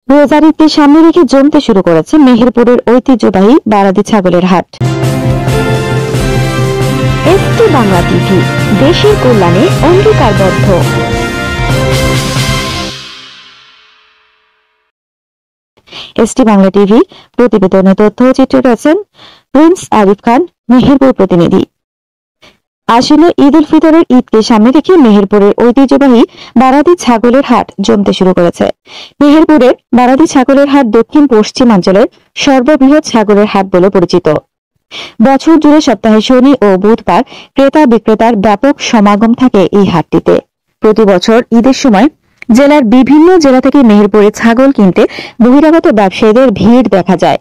রোজার ঈদকে সামনে রেখে জমতে শুরু করেছে মেহেরপুরের ঐতিহ্যবাহী বারাদি ছাগলের হাট। এসটি বাংলা টিভি, দেশের কল্যাণে অঙ্গীকারবদ্ধ। এসটি বাংলা টিভি প্রতিবেদনে তথ্য ও চিত্র রয়েছেন প্রিন্স আরিফ খান, মেহেরপুর প্রতিনিধি। আসন্ন ঈদ উল ফিতরের ঈদকে সামনে রেখে মেহেরপুরের ঐতিহ্যবাহী বারাদি ছাগলের হাট জমতে শুরু করেছে। মেহেরপুরের বারাদি ছাগলের হাট দক্ষিণ পশ্চিমাঞ্চলের সর্ববৃহৎ ছাগলের হাট বলে পরিচিত। বছর জুড়ে সপ্তাহে শনি ও বুধবার ক্রেতা বিক্রেতার ব্যাপক সমাগম থাকে এই হাটটিতে। প্রতি বছর ঈদের সময় জেলার বিভিন্ন জেলা থেকে মেহেরপুরে ছাগল কিনতে বহিরাগত ব্যবসায়ীদের ভিড় দেখা যায়।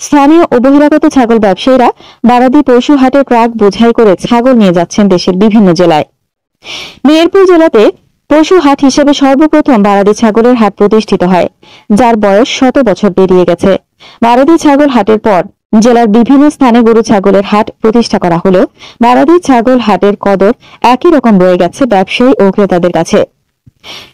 স্থানীয় ও বহিরাগত ছাগল ব্যবসায়ীরা বারাদি পশু হাটে ট্রাক বোঝাই করে ছাগল নিয়ে যাচ্ছেন দেশের বিভিন্ন জেলায়। মেহেরপুর জেলাতে পশু হাট হিসেবে সর্বপ্রথম বারাদি ছাগলের হাট প্রতিষ্ঠিত হয়, যার বয়স 100 বছর পেরিয়ে গেছে। বারাদি ছাগল হাটের পর জেলার বিভিন্ন স্থানে গরু ছাগলের হাট প্রতিষ্ঠা করা হলেও বারাদি ছাগল হাটের কদর একই রকম রয়ে গেছে ব্যবসায়ী ও ক্রেতাদের কাছে।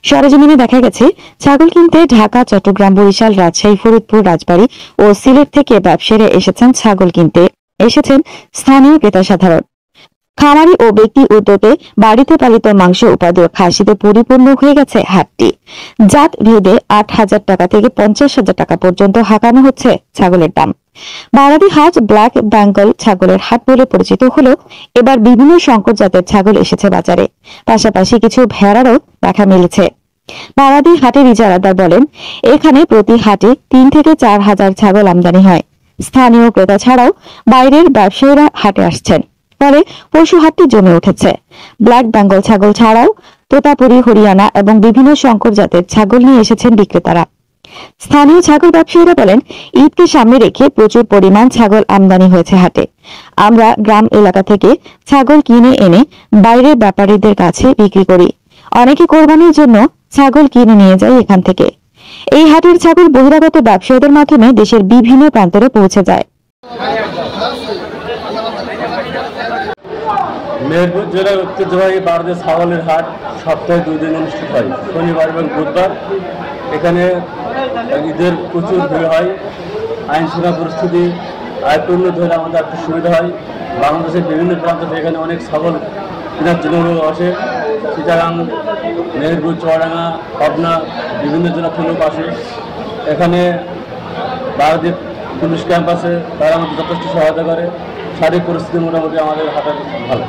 সরেজমিনে দেখা গেছে ছাগল কিনতে ঢাকা, চট্টগ্রাম, বরিশাল, রাজশাহী, ফরিদপুর, রাজবাড়ী ও সিলেট থেকে ব্যবসায়ীরা এসেছেন ছাগল কিনতে। এসেছেন স্থানীয় ক্রেতা সাধারণ। খামারি ও ব্যক্তি উদ্যোগে বাড়িতে পালিত মাংস উপাদেয় খাসিতে পরিপূর্ণ হয়ে গেছে হাটটি। জাত ভেদে 8,000 টাকা থেকে 50,000 টাকা পর্যন্ত হাঁকানো হচ্ছে ছাগলের দাম। বারাদি হাট ব্ল্যাক বেঙ্গল ছাগলের হাট বলে পরিচিত হলেও এবার বিভিন্ন সংকর জাতের ছাগল এসেছে বাজারে। পাশাপাশি কিছু ভেড়ারও দেখা মিলেছে। বারাদি হাটের ইজারাদার বলেন, এখানে প্রতি হাটে 3 থেকে 4,000 ছাগল আমদানি হয়। স্থানীয় ক্রেতা ছাড়াও বাইরের ব্যবসায়ীরা হাটে আসছেন, ফলে পশু হাটটি জমে উঠেছে। ব্ল্যাক বেঙ্গল ছাগল ছাড়াও তোতাপুরি, হরিয়ানা এবং বিভিন্ন সংকর জাতের ছাগল নিয়ে এসেছেন বিক্রেতারা। স্থানীয় ছাগল ব্যবসায়ীরা বলেন, ঈদকে সামনে রেখে প্রচুর পরিমাণ ছাগল আমদানি হয়েছে হাটে। আমরা গ্রাম এলাকা থেকে ছাগল কিনে এনে বাইরের ব্যাপারীদের কাছে বিক্রি করি। অনেকে কোরবানির জন্য ছাগল কিনে নিয়ে যায় এখান থেকে। এই হাটের ছাগল বহিরাগত ব্যবসায়ীদের মাধ্যমে দেশের বিভিন্ন প্রান্তরে পৌঁছে যায়। মেহেরপুর জেলার ঐতিহ্যবাহী বারাদি ছাগলের হাট সপ্তাহে 2 দিন অনুষ্ঠিত হয়, শনিবার এবং বুধবার। এখানে ঈদের প্রচুর ভিড় হয়। আইন শৃঙ্খলা পরিস্থিতি আয়ত্ত ধরে আমাদের একটু সুবিধা হয়। বাংলাদেশের বিভিন্ন প্রান্ত থেকে এখানে অনেক ছাগল কেনার জন্য আসে। চিটাগাং, মেহেরপুর, চুয়াডাঙ্গা, পাবনা বিভিন্ন জেলা থেকে লোক আসে। এখানে বারাদি পুলিশ ক্যাম্প আছে, তারা আমাদের যথেষ্ট সহায়তা করে। শারীরিক পরিস্থিতি মোটামুটি আমাদের হাটের ভালো।